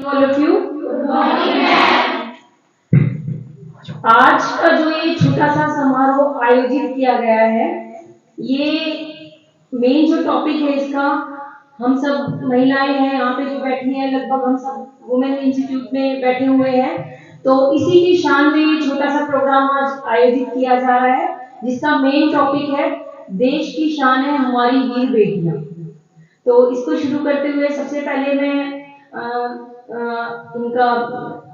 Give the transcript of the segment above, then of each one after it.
All of you. आज का जो ये छोटा सा समारोह आयोजित किया गया है, ये मेन जो टॉपिक है इसका, हम सब महिलाएं हैं यहाँ पे जो बैठी हैं, लगभग हम सब वुमेन इंस्टीट्यूट में बैठे हुए हैं, तो इसी की शान में ये छोटा सा प्रोग्राम आज आयोजित किया जा रहा है, जिसका मेन टॉपिक है देश की शान है हमारी वीर बेटियां। तो इसको शुरू करते हुए सबसे पहले मैं इनका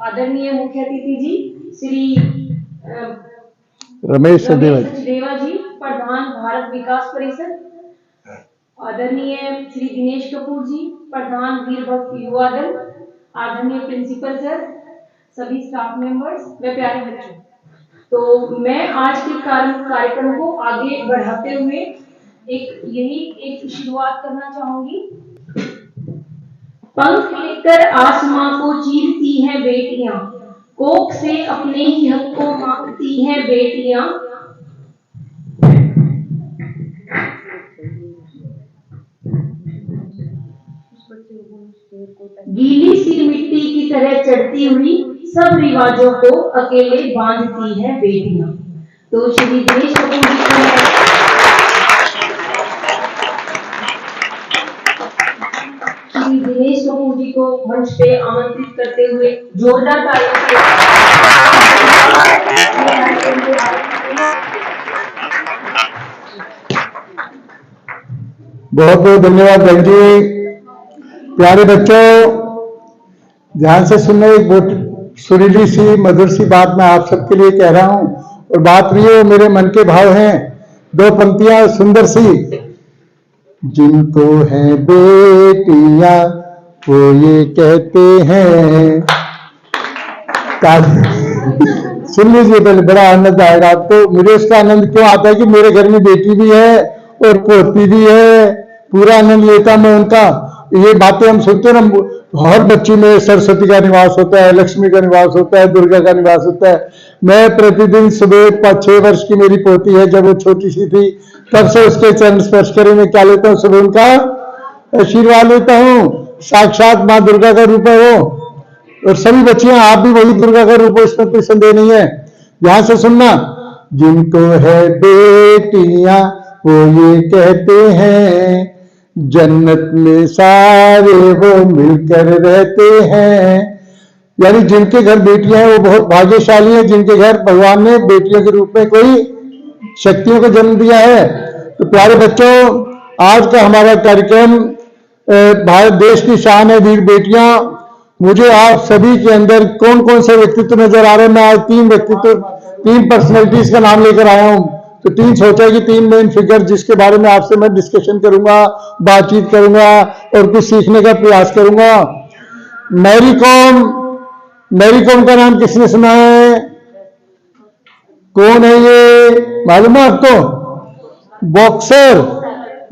आदरणीय मुख्य अतिथि जी श्री रमेश सचदेवा जी, प्रधान भारत विकास परिषद, आदरणीय श्री दिनेश कपूर जी, प्रधान वीर भक्त युवा दल, आदरणीय प्रिंसिपल सर, सभी स्टाफ मेंबर्स व प्यारे बच्चों, तो मैं आज के कार्यक्रम को आगे बढ़ाते हुए एक शुरुआत करना चाहूंगी। पंख लेकर आसमां को चीरती हैं बेटियां, कोख से अपने ही हक को मांगती हैं बेटियां, गीली सी मिट्टी की तरह चढ़ती हुई सब रिवाजों को अकेले बांधती हैं बेटियां। तो श्री दिनेश कपूर जी को मंच पे आमंत्रित करते हुए जोरदार तालियों से बहुत बहुत धन्यवाद बहन जी। प्यारे बच्चों, ध्यान से सुनना, एक बहुत सुरीली सी मधुर सी बात मैं आप सबके लिए कह रहा हूं, और बात भी है मेरे मन के भाव हैं। दो पंक्तियां सुंदर सी। जिनको है बेटियां वो ये कहते हैं, सुन लीजिए पहले, बड़ा आनंद आएगा आपको। मुझे इसका आनंद क्यों आता है कि मेरे घर में बेटी भी है और पोती भी है, पूरा आनंद लेता मैं उनका। ये बातें हम सुनते ना, हर बच्ची में सरस्वती का निवास होता है, लक्ष्मी का निवास होता है, दुर्गा का निवास होता है। मैं प्रतिदिन सुबह 6 वर्ष की मेरी पोती है, जब वो छोटी सी थी तब से उसके चरण स्पर्श करे मैं क्या लेता हूँ, सुबह उनका आशीर्वाद लेता हूँ। साक्षात माँ दुर्गा का रूप है वो, और सभी बच्चियां आप भी वही दुर्गा का रूप हो, इसमें कोई संदेह नहीं है। ध्यान से सुनना। जिनको है बेटियां वो ये कहते हैं, जन्नत में सारे वो मिलकर रहते हैं। यानी जिनके घर बेटियां हैं वो बहुत भाग्यशाली हैं, जिनके घर भगवान ने बेटियों के रूप में कोई शक्तियों को जन्म दिया है। तो प्यारे बच्चों, आज का हमारा कार्यक्रम भारत देश की शान है वीर बेटियां। मुझे आप सभी के अंदर कौन कौन से व्यक्तित्व नजर आ रहे हैं, मैं आज 3 पर्सनैलिटीज का नाम लेकर आया हूं। तो 3 सोचा कि 3 मेन फिगर जिसके बारे में आपसे मैं डिस्कशन करूंगा, बातचीत करूंगा और कुछ सीखने का प्रयास करूंगा। मैरी कॉम का नाम किसने सुना है? कौन है ये, मालूम है आपको? बॉक्सर,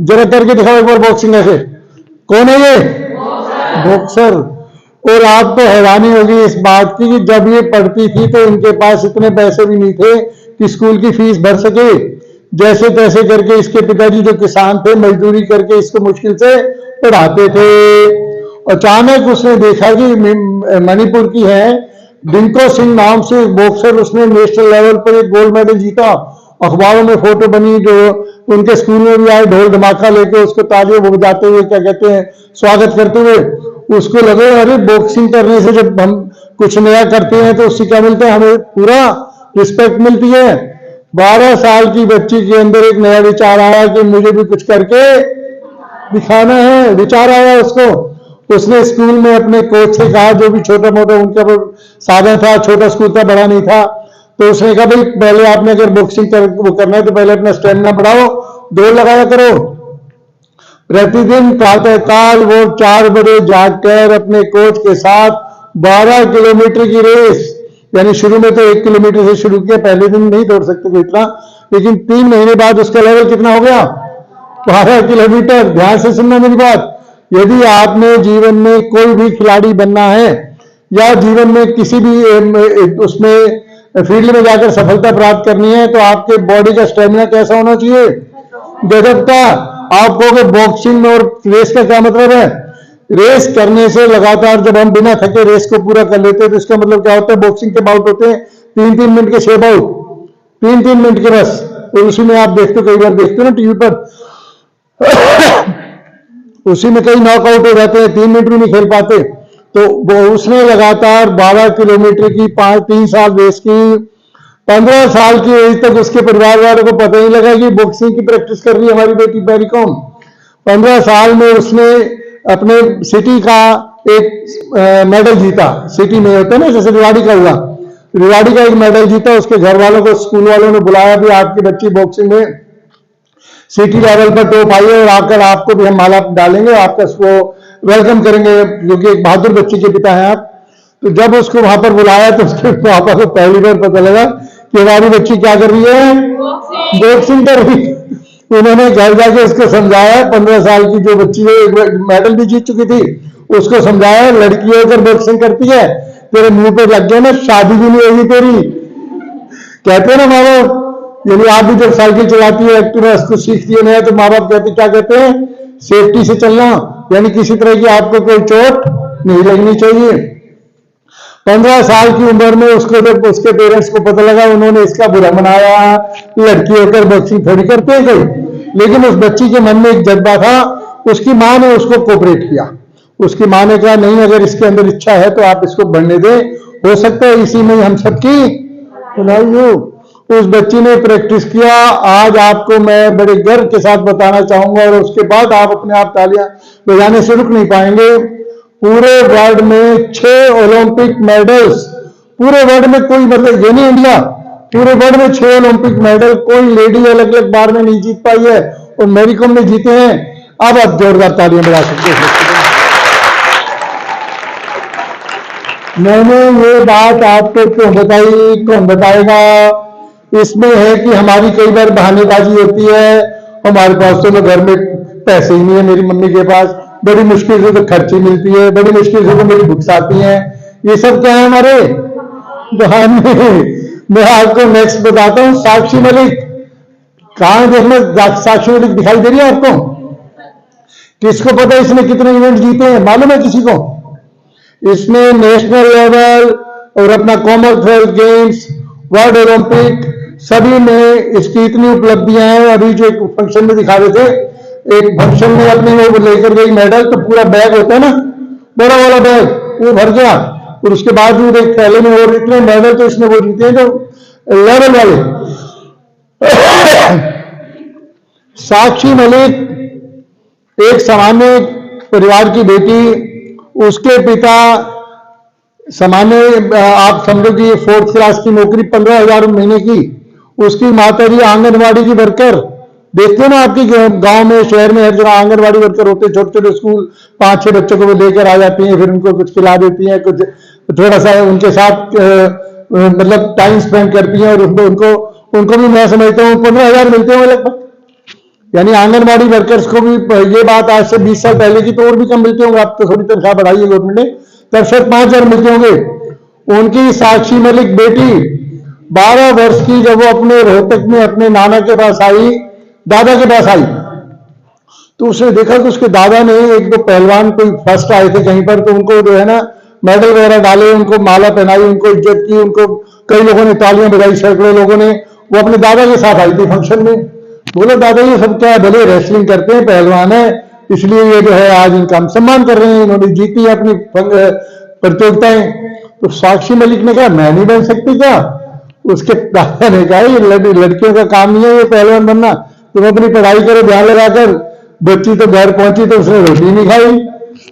जरा करके दिखाओ एक बार बॉक्सिंग ऐसे। कौन है ये? बॉक्सर। और आपको हैरानी होगी इस बात की कि जब ये पढ़ती थी तो इनके पास इतने पैसे भी नहीं थे कि स्कूल की फीस भर सके। जैसे तैसे करके इसके पिताजी जो किसान थे, मजदूरी करके इसको मुश्किल से पढ़ाते थे। अचानक उसने देखा कि मणिपुर की है डिंको सिंह नाम से बॉक्सर, उसने नेशनल लेवल पर एक गोल्ड मेडल जीता। अखबारों में फोटो बनी, जो उनके स्कूल में भी आए ढोल धमाका लेके उसको तालियां बजाते हुए, क्या कहते हैं, स्वागत करते हुए। उसको लगे अरे बॉक्सिंग करने से जब हम कुछ नया करते हैं तो उससे क्या मिलता है, हमें पूरा रिस्पेक्ट मिलती है। 12 साल की बच्ची के अंदर एक नया विचार आया कि मुझे भी कुछ करके दिखाना है। विचार आया उसको, उसने स्कूल में अपने कोच से कहा, जो भी छोटा मोटा उनका साधन था, छोटा स्कूल था, बड़ा नहीं था, तो उसने कहा भाई पहले आपने अगर बॉक्सिंग वो करना है तो पहले अपना स्टेमिना बढ़ाओ, दौड़ लगाया करो। प्रतिदिन प्रातःकाल वो 4 बजे जागकर अपने कोच के साथ 12 किलोमीटर की रेस, यानी शुरू में तो 1 किलोमीटर से शुरू किया, पहले दिन नहीं दौड़ सकते थे इतना, लेकिन 3 महीने बाद उसका लेवल कितना हो गया? 12 किलोमीटर। ध्यान से सुनना मेरी बात। यदि आपने जीवन में कोई भी खिलाड़ी बनना है या जीवन में किसी भी उसमें फील्ड में जाकर सफलता प्राप्त करनी है, तो आपके बॉडी का स्टेमिना कैसा होना चाहिए? गजब का। आप कहोगे बॉक्सिंग में और रेस का क्या मतलब है? रेस करने से लगातार जब हम बिना थके रेस को पूरा कर लेते हैं तो इसका मतलब क्या होता है, बॉक्सिंग के बाउट होते हैं 3-3 मिनट के 6 बाउट, 3-3 मिनट के बस। और उसी में आप देखते हो, कई बार देखते हो ना टीवी पर उसी में कई नॉकआउट हो जाते हैं, 3 मिनट भी नहीं खेल पाते। तो वो उसने लगातार 12 किलोमीटर की 3 साल रेस की, 15 साल की एज तक उसके परिवार वालों को पता नहीं लगा कि बॉक्सिंग की प्रैक्टिस कर रही है हमारी बेटी मैरी कॉम। 15 साल में उसने अपने सिटी का एक मेडल जीता। सिटी में होता है ना, जैसे रिवाड़ी का हुआ, रिवाड़ी का एक मेडल जीता। उसके घर वालों को, स्कूल वालों ने बुलाया भी आपकी बच्ची बॉक्सिंग में सिटी लेवल पर टॉप आई है और आकर आपको भी हम माला डालेंगे, आपका वो वेलकम करेंगे, क्योंकि एक बहादुर बच्ची के पिता हैं आप। तो जब उसको वहां पर बुलाया तो उसके पापा को पहली बार पता लगा कि हमारी बच्ची क्या कर रही है, बॉक्सिंग कर रही है। उन्होंने घर जाके उसको समझाया, 15 साल की जो बच्ची है, मेडल भी जीत चुकी थी, उसको समझाया लड़की होकर बॉक्सिंग करती है, तेरे मुंह पे लग गया ना, शादी भी नहीं होगी तेरी। कहते हैं ना माँ बाप, यानी आप भी जब साइकिल चलाती है, एक्टिवा उसको सीखती है नया, तो माँ बाप कहते क्या कहते हैं, सेफ्टी से चलना, यानी किसी तरह की आपको कोई चोट नहीं लगनी चाहिए। 15 साल की उम्र में उसको जब उसके पेरेंट्स को पता लगा, उन्होंने इसका बुरा मनाया, लड़की होकर बॉक्सिंग थोड़ी करते हैं कोई। लेकिन उस बच्ची के मन में एक जज्बा था, उसकी माँ ने उसको कोऑपरेट किया। उसकी माँ ने कहा नहीं, अगर इसके अंदर इच्छा है तो आप इसको बढ़ने दें, हो सकता है इसी में हम सबकी भलाई हो। उस बच्ची ने प्रैक्टिस किया। आज आपको मैं बड़े गर्व के साथ बताना चाहूंगा, और उसके बाद आप अपने आप तालियां बजाने से रुक नहीं पाएंगे। पूरे वर्ल्ड में 6 ओलंपिक मेडल्स, पूरे वर्ल्ड में कोई, मतलब ये नहीं इंडिया, पूरे वर्ल्ड में 6 ओलंपिक मेडल कोई लेडी अलग अलग बार में नहीं जीत पाई है, और मैरी कॉम ने जीते हैं। अब आप जोरदार तालियां बजा सकते हैं। मैंने ये बात आपको क्यों बताई, कौन बताएगा? इसमें है कि हमारी कई बार बहानेबाजी होती है, हमारे पास तो घर में पैसे ही नहीं है, मेरी मम्मी के पास बड़ी मुश्किल से तो खर्ची मिलती है, बड़ी मुश्किल से तो मेरी बुक्स आती हैं, ये सब क्या है हमारे बहाने। मैं आपको नेक्स्ट बताता हूँ, साक्षी मलिक। कहां देखना, साक्षी मलिक दिखाई दे रही है आपको? किसको पता इसने कितने इवेंट जीते हैं, मालूम है किसी को? इसने नेशनल लेवल और अपना कॉमनवेल्थ गेम्स, वर्ल्ड ओलंपिक, सभी में इसकी इतनी उपलब्धियां हैं। अभी जो एक फंक्शन में दिखा रहे थे, एक फंक्शन में अपने वो लेकर गई मेडल, तो पूरा बैग होता है ना, बड़ा वाला बैग, वो भर गया, और उसके बाद एक थैले में और इतने मेडल तो इसने वो जीते हैं जो लेवल वाले। साक्षी मलिक एक सामान्य परिवार की बेटी, उसके पिता सामान्य, आप समझो कि 4th क्लास की नौकरी, 15,000 महीने की। उसकी माता जी आंगनवाड़ी की वर्कर। देखते हो ना आपकी गांव में, शहर में हर जगह आंगनवाड़ी वर्कर होते हैं, छोटे छोटे स्कूल, 5-6 बच्चों को वो लेकर आ जाती हैं, फिर उनको कुछ खिला देती हैं, कुछ थोड़ा सा उनके साथ मतलब टाइम स्पेंड करती हैं, और उनको भी मैं समझता हूँ 15,000 मिलते हैं लगभग। यानी आंगनबाड़ी वर्कर्स को भी, ये बात आज से 20 साल पहले की, तो और भी कम मिलते होंगे, आप तो थोड़ी तनख्वाह बढ़ाई है गवर्नमेंट ने, तब शायद 5,000 मिलते होंगे। उनकी साक्षी मलिक बेटी 12 वर्ष की, जब वो अपने रोहतक में अपने नाना के पास आई, दादा के पास आई, तो उसने देखा कि उसके दादा ने एक दो पहलवान कोई फर्स्ट आए थे कहीं पर, तो उनको जो है ना मेडल वगैरह डाले, उनको माला पहनाई, उनको इज्जत की, उनको कई लोगों ने तालियां बजाई, सैकड़ों लोगों ने। वो अपने दादा के साथ आई थी फंक्शन में। बोले दादा ये सब क्या है, भले रेसलिंग करते हैं, पहलवान है, इसलिए ये जो है आज इनका हम सम्मान कर रहे हैं, इन्होंने जीती है अपनी प्रतियोगिताएं। तो साक्षी मलिक ने कहा मैं नहीं बन सकती क्या? उसके दादा ने कहा ये लड़कियों का काम नहीं है ये पहलवान बनना, तुम अपनी पढ़ाई करो ध्यान लगाकर। बच्ची तो घर पहुंची तो उसने रोटी नहीं खाई।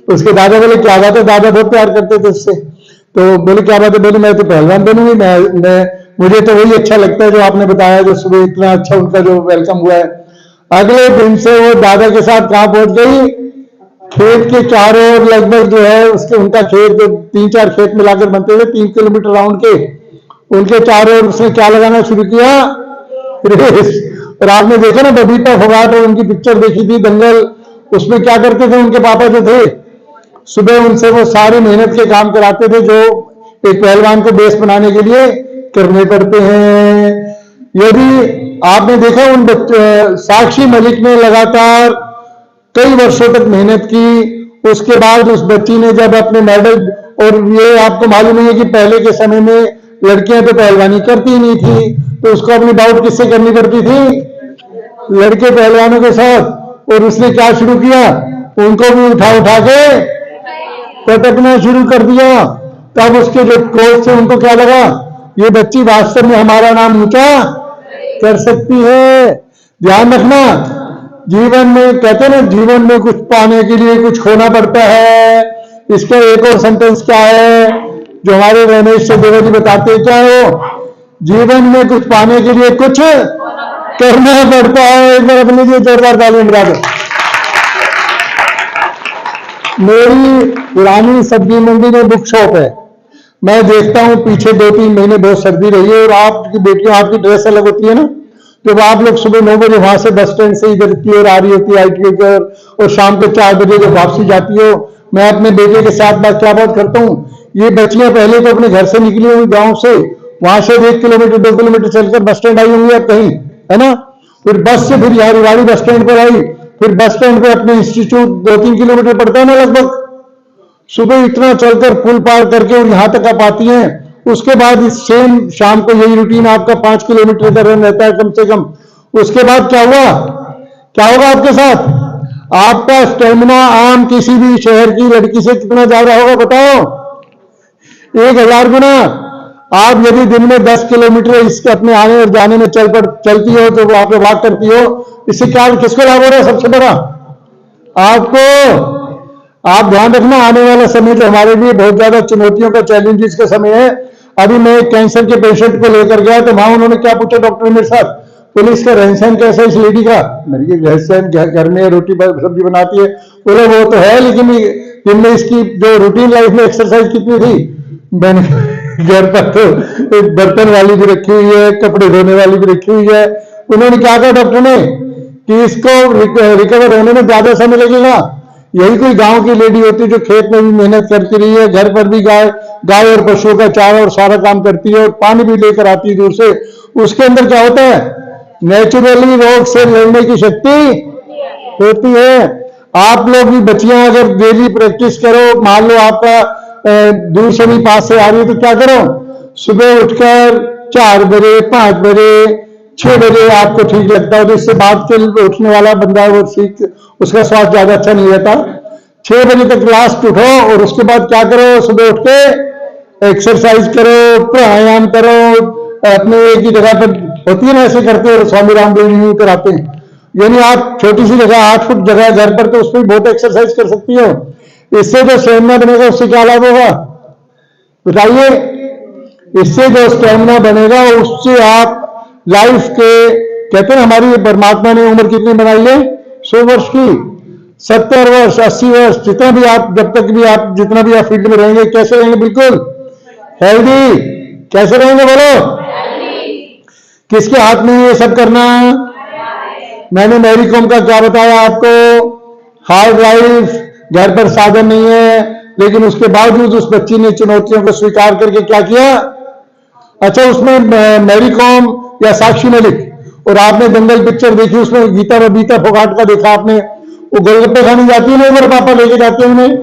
उसके दादा बोले क्या बात है, दादा बहुत प्यार करते थे उससे। तो बोले क्या बात है? बोले मैं तो पहलवान बनूंगी, मैं मुझे तो वही अच्छा लगता है जो आपने बताया, जो सुबह इतना अच्छा उनका जो वेलकम हुआ है। अगले दिन से वो दादा के साथ कहां पहुंच गई? खेत के चारों ओर लगभग जो है उसके, उनका खेत जो 3-4 खेत मिलाकर बनते थे 3 किलोमीटर राउंड के, उनके चारों ओर उसने क्या लगाना शुरू किया? रेस। और आपने देखा ना बबीता फोगाट, और उनकी पिक्चर देखी थी दंगल, उसमें क्या करते थे उनके पापा जो थे, सुबह उनसे वो सारी मेहनत के काम कराते थे जो एक पहलवान को बेस बनाने के लिए करने पड़ते हैं। यदि आपने देखा उन साक्षी मलिक ने लगातार कई वर्षों तक मेहनत की, उसके बाद उस बच्ची ने जब अपने मेडल, और ये आपको मालूम है कि पहले के समय में लड़कियां तो पहलवानी करती नहीं थी, तो उसको अपनी बाउट किससे करनी पड़ती थी? लड़के पहलवानों के साथ। और उसने क्या शुरू किया? उनको भी उठा उठा के पटकना शुरू कर दिया। तब उसके जो कोच थे उनको क्या लगा, ये बच्ची वास्तव में हमारा नाम ऊंचा कर सकती है। ध्यान रखना, जीवन में कहते हैं ना, जीवन में कुछ पाने के लिए कुछ खोना पड़ता है। इसका एक और सेंटेंस क्या है जो हमारे रमेश देवा जी बताते हैं, क्या हो? जीवन में कुछ पाने के लिए कुछ करना पड़ता है। एक बार अपने लिए जोरदार तालियां बजा दो। मेरी पुरानी सब्जी मंडी में बुक शॉप है। मैं देखता हूँ पीछे 2-3 महीने बहुत सर्दी रही है, और आपकी बेटियों, आपकी ड्रेस अलग होती है ना, जब आप लोग सुबह 9 बजे वहां से बस स्टैंड से इधर की ओर आ रही होती है ITO की ओर, और शाम को 4 बजे जब वापसी जाती हो, मैं अपने बेटे के साथ क्या बात करता हूँ, ये बच्चियां पहले तो अपने घर से निकली हुई गाँव से, वहां से 1 किलोमीटर 2 किलोमीटर चलकर बस स्टैंड आई होंगी अब कहीं, है ना? फिर बस से फिर यहाँ रिवाड़ी बस स्टैंड पर आई, फिर बस स्टैंड पर अपने इंस्टीट्यूट 2-3 किलोमीटर पड़ता है ना लगभग, सुबह इतना चलकर पुल पार करके और यहाँ तक आप आती हैं। उसके बाद इस सेम शाम को यही रूटीन आपका 5 किलोमीटर का रन रहता है कम से कम। उसके बाद क्या हुआ, क्या होगा आपके साथ? आपका स्टेमिना आम किसी भी शहर की लड़की से कितना ज्यादा होगा बताओ? 1000 गुना। आप यदि दिन में 10 किलोमीटर इसके अपने आने और जाने में चलती हो, तो वहां पे वॉक करती हो, इससे क्या किसको लाभ हो रहा है? सबसे बड़ा आपको। आप ध्यान रखना, आने वाला समय तो हमारे लिए बहुत ज्यादा चुनौतियों का, चैलेंजेस का समय है। अभी मैं कैंसर के पेशेंट को लेकर गया, तो वहां उन्होंने क्या पूछा डॉक्टर मेरे साथ, पुलिस का रहन सहन कैसा इस लेडी का? मेरी रहन सहन घर में रोटी सब्जी बनाती है। बोले वो तो है, लेकिन इनमें इसकी जो रूटीन लाइफ में एक्सरसाइज कितनी थी? मैंने घर पर तो एक बर्तन वाली भी रखी हुई है, कपड़े धोने वाली भी रखी हुई है। उन्होंने क्या कहा डॉक्टर ने कि इसको रिकवर होने में ज्यादा समय लगेगा। यही कोई गांव की लेडी होती जो खेत में भी मेहनत करती रही है, घर पर भी गाय और पशुओं का चारा और सारा काम करती है, और पानी भी लेकर आती है दूर से। उसके अंदर क्या होता है? नेचुरली रोग से लड़ने की शक्ति होती है। आप लोग भी बच्चियां अगर डेली प्रैक्टिस करो, मान लो आपका दूर से भी पास से आ रही है, तो क्या करो, सुबह उठकर 4 बजे 5 बजे 6 बजे आपको ठीक लगता है, तो इससे बाद के उठने वाला बंदा है वो ठीक, उसका स्वास्थ्य ज्यादा अच्छा नहीं रहता। 6 बजे तक लास्ट उठो, और उसके बाद क्या करो, सुबह उठ के एक्सरसाइज करो, प्राणायाम करो। अपने एक ही जगह पर होती है ना, ऐसे करते हैं स्वामी रामदेव जी कराते हैं। यानी आप छोटी सी जगह 8 फुट जगह घर पर, तो उस पर बहुत एक्सरसाइज कर सकती हो। इससे जो स्टेमिना बनेगा उससे क्या लाभ होगा बताइए? इससे जो स्टेमिना बनेगा उससे आप लाइफ के, कहते हैं हमारी परमात्मा ने उम्र कितनी बनाई है? 100 वर्ष की, 70 वर्ष 80 वर्ष, जितना भी आप, जब तक भी आप, जितना भी आप फील्ड में रहेंगे, कैसे रहेंगे? बिल्कुल हेल्दी। कैसे रहेंगे बोलो? किसके हाथ में ये सब करना? मैंने मैरी कॉम का क्या बताया आपको? हार्ड लाइफ, घर पर साधन नहीं है, लेकिन उसके बावजूद उस बच्ची ने चुनौतियों को स्वीकार करके क्या किया? अच्छा, उसमें मैरी कॉम या साक्षी मलिक, और आपने दंगल पिक्चर देखी, उसमें गीता बबीता फोगाट का देखा आपने, वो गोलगप्पे खाने जाती है ना, मेरे पापा लेके जाते हैं उन्हें,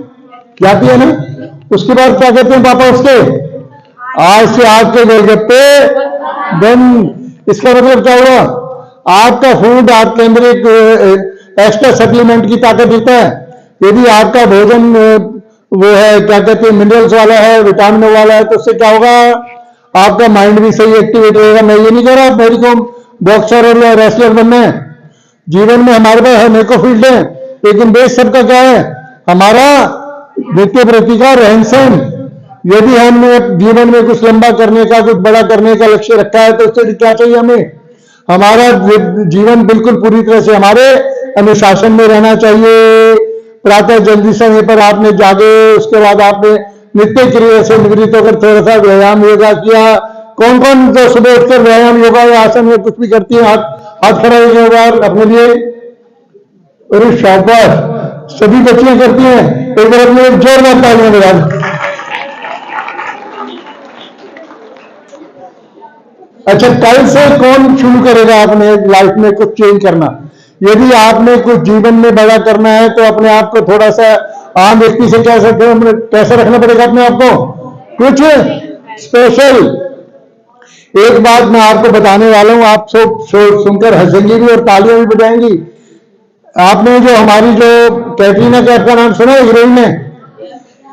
जाती है ना, उसके बाद क्या कहते हैं पापा उसके, आज से आपके गोलगप्पे बंद। इसका मतलब क्या हुआ? आपका फूड आपके अंदर एक एक्स्ट्रा सप्लीमेंट की ताकत देता है। यदि आपका भोजन वो है, क्या कहते हैं, मिनरल्स वाला है, विटामिन वाला है, तो उससे क्या होगा? आपका माइंड भी सही एक्टिवेट रहेगा। मैं ये नहीं कह रहा आप मेरी को बॉक्सर और रेसलर बनना है। जीवन में हमारे पास अनेकों फील्ड है, लेकिन बेस सबका क्या है? हमारा नित्य प्रति का रहन सहन। यदि हमने जीवन में कुछ लंबा करने का, कुछ बड़ा करने का लक्ष्य रखा है, तो उससे क्या चाहिए हमें? हमारा जीवन बिल्कुल पूरी तरह से हमारे अनुशासन में रहना चाहिए। प्रातः जल्दी समय पर आपने जागे, उसके बाद आपने नित्य क्रिया से निवृत्त होकर थोड़ा सा व्यायाम योगा किया। कौन कौन तो सुबह उठकर व्यायाम योगा या आसन में कुछ भी करती है? हाथ खड़ा होगा अपने लिए। अरे शाबाश, सभी बच्चियां करती हैं। एक बार अपने जोरदार तालियां बजा। अच्छा, कल से कौन शुरू करेगा अपने लाइफ में कुछ चेंज करना? यदि आपने कुछ जीवन में बड़ा करना है, तो अपने आप को थोड़ा सा आम व्यक्ति से कैसे रखना पड़ेगा अपने आप को? कुछ स्पेशल। एक बात मैं आपको बताने वाला हूं, आप सब सुनकर हंसेंगी भी और तालियां भी बजाएंगी। आपने जो हमारी जो कैटरीना कैफ का नाम सुना है, हीरोइन ने?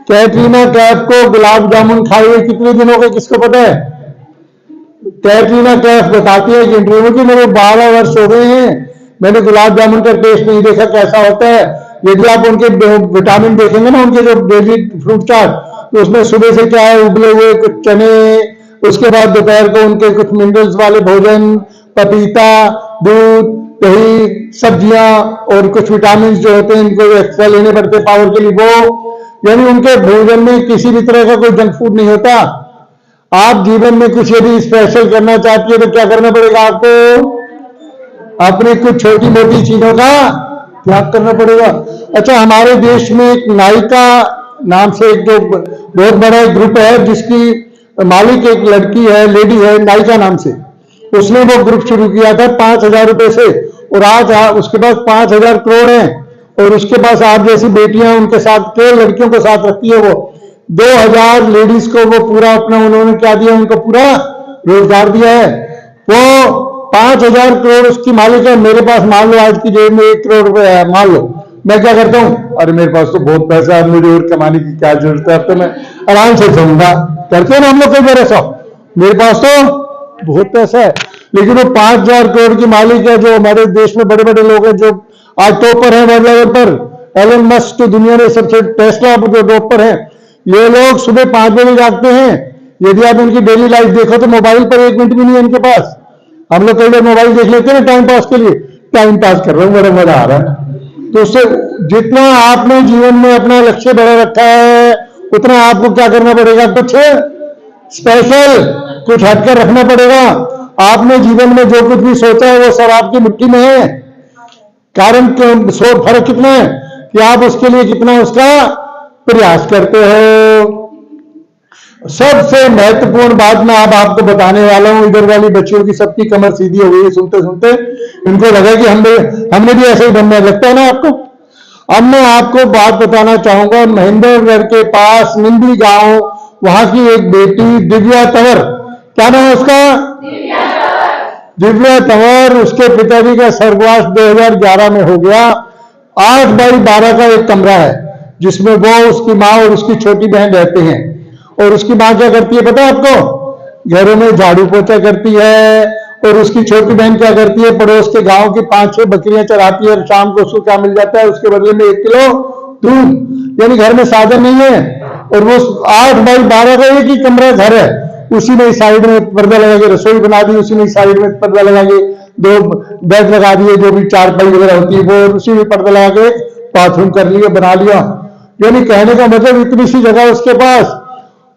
कैटरीना कैफ को गुलाब जामुन खाए हुए कितने दिन हो गए, किसको पता है? कैटरीना कैफ बताती है कि इंटरव्यू में मेरे 12 वर्ष हो गए हैं, मैंने गुलाब जामुन का टेस्ट नहीं देखा कैसा होता है। यदि आप उनके विटामिन देखेंगे ना, उनके जो डेली फ्रूट चार्ट, तो उसमें सुबह से क्या है, उबले हुए कुछ चने, उसके बाद दोपहर को उनके कुछ मिनरल्स वाले भोजन, पपीता, दूध, दही, सब्जियां और कुछ विटामिन जो होते हैं इनको एक्स्ट्रा लेने पड़ते हैं पावर के लिए, वो यानी उनके भोजन में किसी भी तरह का कोई जंक फूड नहीं होता। आप जीवन में कुछ यदि स्पेशल करना चाहती है तो क्या करना पड़ेगा आपको? अपनी कुछ छोटी मोटी चीजों का त्याग करना पड़ेगा। अच्छा, हमारे देश में एक नायिका नाम से एक जो बहुत बड़ा एक ग्रुप है, जिसकी मालिक एक लड़की है, लेडी है, नायिका नाम से, उसने वो ग्रुप शुरू किया था 5,000 रुपए से, और आज उसके पास 5,000 करोड़ हैं, और उसके पास आप जैसी बेटियां उनके साथ के लड़कियों को साथ रखती है। वो 2,000 लेडीज को वो पूरा अपना उन्होंने क्या दिया, उनको पूरा रोजगार दिया है। वो 5,000 करोड़ उसकी मालिक है। मेरे पास मान लो आज की जेब में 1 करोड़ रुपए है, मान लो, मैं क्या करता हूं, अरे मेरे पास तो बहुत पैसा है, मुझे और कमाने की क्या जरूरत है, अब तो मैं आराम से चलूंगा, करते हैं ना हम लोग कई बार ऐसा, मेरे पास तो बहुत पैसा है। लेकिन वो 5,000 करोड़ की मालिक है, जो हमारे देश में बड़े बड़े लोग हैं जो आज टॉप पर है वर्ल्ड लेवल पर, एलन मस्क तो दुनिया में सबसे, टेस्ला जो टॉप पर है, ये लोग सुबह 5 बजे जागते हैं। यदि आप उनकी डेली लाइफ देखो तो मोबाइल पर 1 मिनट भी नहीं है इनके पास। हम लोग कई बार मोबाइल देख लेते हैं टाइम पास के लिए, टाइम पास कर रहा हूं, बड़ा मजा आ रहा है। तो उससे जितना आपने जीवन में अपना लक्ष्य बड़ा रखा है, उतना आपको क्या करना पड़ेगा, कुछ स्पेशल, कुछ हटकर रखना पड़ेगा। आपने जीवन में जो कुछ भी सोचा है वो सब आपकी मुट्ठी में है। कारण फर्क कितना है कि आप उसके लिए कितना उसका प्रयास करते हो। सबसे महत्वपूर्ण बात मैं अब आपको बताने वाला हूं, इधर वाली बच्चियों की सबकी कमर सीधी हो गई है सुनते सुनते, इनको लगा कि हमने भी ऐसे ही बनना, लगता है ना आपको। अब मैं आपको बात बताना चाहूंगा, महेंद्रगढ़ के पास निंदी गांव, वहां की एक बेटी दिव्या तंवर, क्या नाम है उसका? दिव्या तंवर। उसके पिताजी का स्वर्गवास 2011 में हो गया। 8 बाई 12 का एक कमरा है, जिसमें वो, उसकी माँ और उसकी छोटी बहन रहते हैं। और उसकी माँ क्या करती है पता है आपको? घरों में झाड़ू पोछा करती है। और उसकी छोटी बहन क्या करती है? पड़ोस के गांव की 5-6 बकरियां चराती है, और शाम को उसको क्या मिल जाता है? उसके बदले में 1 किलो दूध। यानी घर में साधन नहीं है, और वो 8 बाई 12 का एक ही कमरा घर है, उसी में साइड में पर्दा लगा के रसोई बना दी, उसी में साइड में पर्दा लगा के 2 बेड लगा दिए, जो भी चारपाई वगैरह होती है वो उसी में पर्दा लगा के बाथरूम कर लिया, बना लिया। यानी कहने का मतलब इतनी सी जगह उसके पास।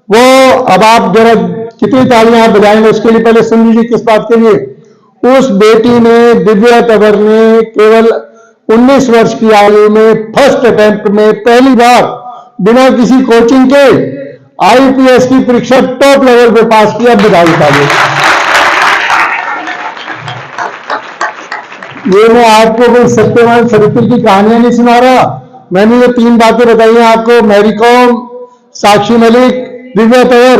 वो, अब आप जरा कितनी तालियां आप बजाएंगे उसके लिए, पहले सुन लीजिए किस बात के लिए। उस बेटी ने, दिव्या तंवर ने, केवल 19 वर्ष की आयु में फर्स्ट अटेम्प्ट में पहली बार बिना किसी कोचिंग के IPS की परीक्षा टॉप लेवल पे पास किया। बधाई पाइए। ये मैं आपको कोई सत्यवान चरित्र की कहानियां नहीं सुना रहा, मैंने ये 3 बातें बताई हैं आपको, मैरी कॉम, साक्षी मलिक, दिव्या तंवर।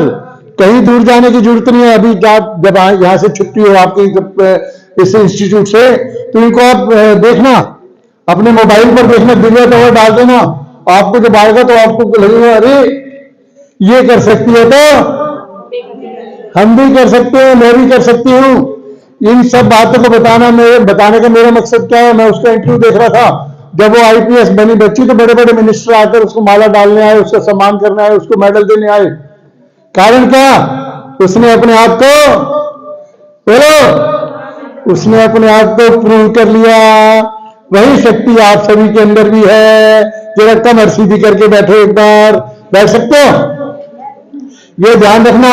कहीं दूर जाने की जरूरत नहीं है। अभी जब यहां से छुट्टी हो आपकी इस इंस्टीट्यूट से, तो इनको आप देखना, अपने मोबाइल पर देखना, दिव्या तंवर डाल देना, आपको जब आएगा तो आपको लगेगा अरे ये कर सकती है तो हम भी कर सकते हैं, मैं भी कर सकती हूं। इन सब बातों को बताने का मेरा मकसद क्या है? मैं उसका इंटरव्यू देख रहा था, जब वो IPS बनी बच्ची तो बड़े बड़े मिनिस्टर आकर उसको माला डालने आए, उसका सम्मान करने आए, उसको मेडल देने आए। कारण क्या? उसने अपने आप को, बोलो, उसने अपने आप को प्रूव कर लिया। वही शक्ति आप सभी के अंदर भी है। जरा कमर सीधी करके बैठो, एक बार बैठ सकते हो? ये ध्यान रखना,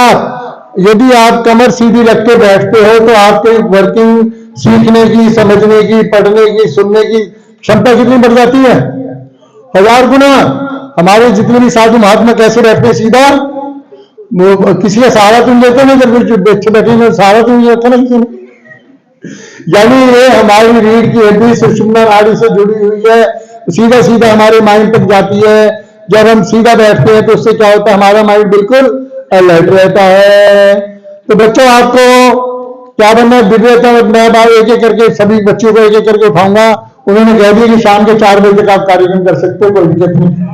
यदि आप कमर सीधी रख के बैठते हो तो आपके वर्किंग, सीखने की, समझने की, पढ़ने की, सुनने की क्षमता कितनी बढ़ जाती है? 1000 गुना। हमारे जितने भी साधु महात्मा कैसे बैठते हैं सीधा, किसी का सहारा तुम लेते ना, जब बच्चे बैठे सहारा तुम लेते ना किसी ने। यानी ये हमारी रीढ़ की हड्डी सुषुम्ना नाड़ी से जुड़ी हुई है, सीधा सीधा हमारे माइंड तक जाती है। जब हम सीधा बैठते हैं तो उससे क्या होता है, हमारा माइंड बिल्कुल अलर्ट रहता है। तो बच्चों आपको क्या बनना है, दिव्यता, मैं एक एक करके सभी बच्चों को एक एक करके उठाऊंगा। उन्होंने कह दिया कि शाम के 4 बजे तक आप कार्यक्रम कर सकते हो, कोई दिक्कत नहीं।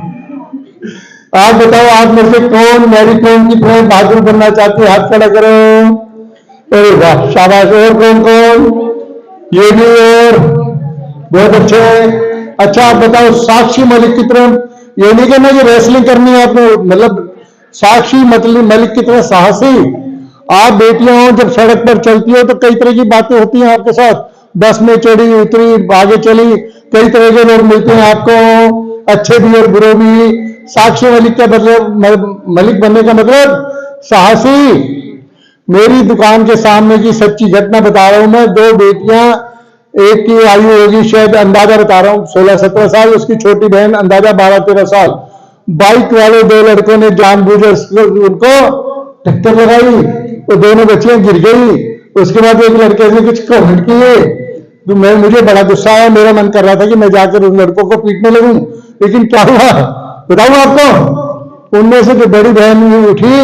आप बताओ, आप में से कौन मैरी कॉम की तरह बहादुर बनना चाहते हैं? हाथ खड़ा करो। अरे वाह, शाबाश। और कौन कौन? ये भी, और बहुत अच्छे। अच्छा आप बताओ, साक्षी मलिक की तरह, ये नहीं कहना कि रेसलिंग करनी है आपको, मतलब साक्षी मलिक की तरह साहसी। आप बेटियां हो, जब सड़क पर चलती हो तो कई तरह की बातें होती हैं आपके साथ, बस में चढ़ी उतरी आगे चली, कई तरह के लोग मिलते हैं आपको, अच्छे भी और बुरे भी। साक्षी मलिक का मतलब, मलिक बनने का मतलब साहसी। मेरी दुकान के सामने की सच्ची घटना बता रहा हूं मैं। 2 बेटियां, एक की आयु होगी शायद, अंदाजा बता रहा हूं 16-17 साल, उसकी छोटी बहन अंदाजा 12-13 साल। बाइक वाले 2 लड़कों ने जानबूझकर उनको टक्कर लगाई, वो दोनों बच्चियां गिर गई। उसके बाद एक लड़के ने कुछ कमेंट किए तो मुझे बड़ा गुस्सा आया। मेरा मन कर रहा था कि मैं जाकर उन लड़कों को पीटने लगूं, लेकिन क्या हुआ बताऊं आपको? उनमें से जो बड़ी बहन उठी,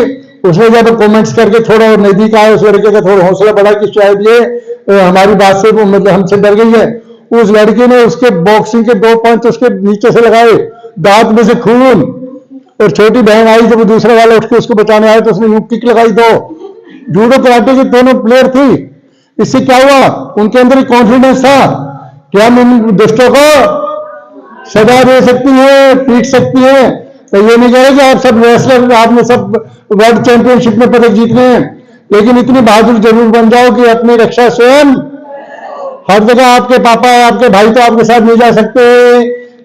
उसने जब कमेंट्स करके थोड़ा और नजदीक आया, उस लड़के का थोड़ा हौसला बढ़ा कि शायद ये हमारी बात से मतलब हमसे डर गई है। उस लड़के ने उसके बॉक्सिंग के 2 पंच उसके नीचे से लगाए, दांत में से खून। और छोटी बहन आई, जब दूसरा वाला उठ के उसको बचाने आया तो उसने यूं किक लगाई 2। जूडो कराटे की दोनों प्लेयर थी। इससे क्या हुआ, उनके अंदर एक कॉन्फिडेंस था कि हम इन दुष्टों को सजा दे सकती है, पीट सकती है। तो ये नहीं कह रहे कि आप सब रेसलर, आपने सब वर्ल्ड चैंपियनशिप में पदक जीतने हैं, लेकिन इतनी बहादुर जरूर बन जाओ कि अपनी रक्षा स्वयं। हर जगह आपके पापा, आपके भाई तो आपके साथ नहीं जा सकते,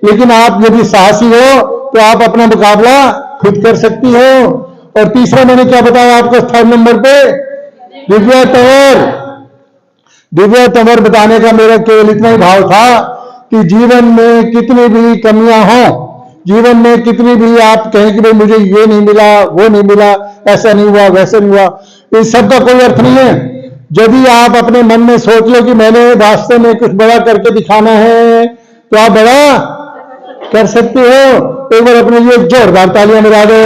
लेकिन आप यदि साहसी हो तो आप अपना मुकाबला खुद कर सकती हो। और तीसरा मैंने क्या बताया आपको 3rd नंबर पे, दिव्या तंवर। दिव्या तंवर बताने का मेरा केवल इतना ही भाव था कि जीवन में कितनी भी कमियां हों, जीवन में कितनी भी आप कहें कि भाई मुझे ये नहीं मिला, वो नहीं मिला, ऐसा नहीं हुआ, वैसा नहीं हुआ, इस सब का कोई अर्थ नहीं है। यदि आप अपने मन में सोच लो कि मैंने वास्तव में कुछ बड़ा करके दिखाना है, तो आप बड़ा कर सकते हो। एक बार अपने लिए जोरदार तालियां बजा दो।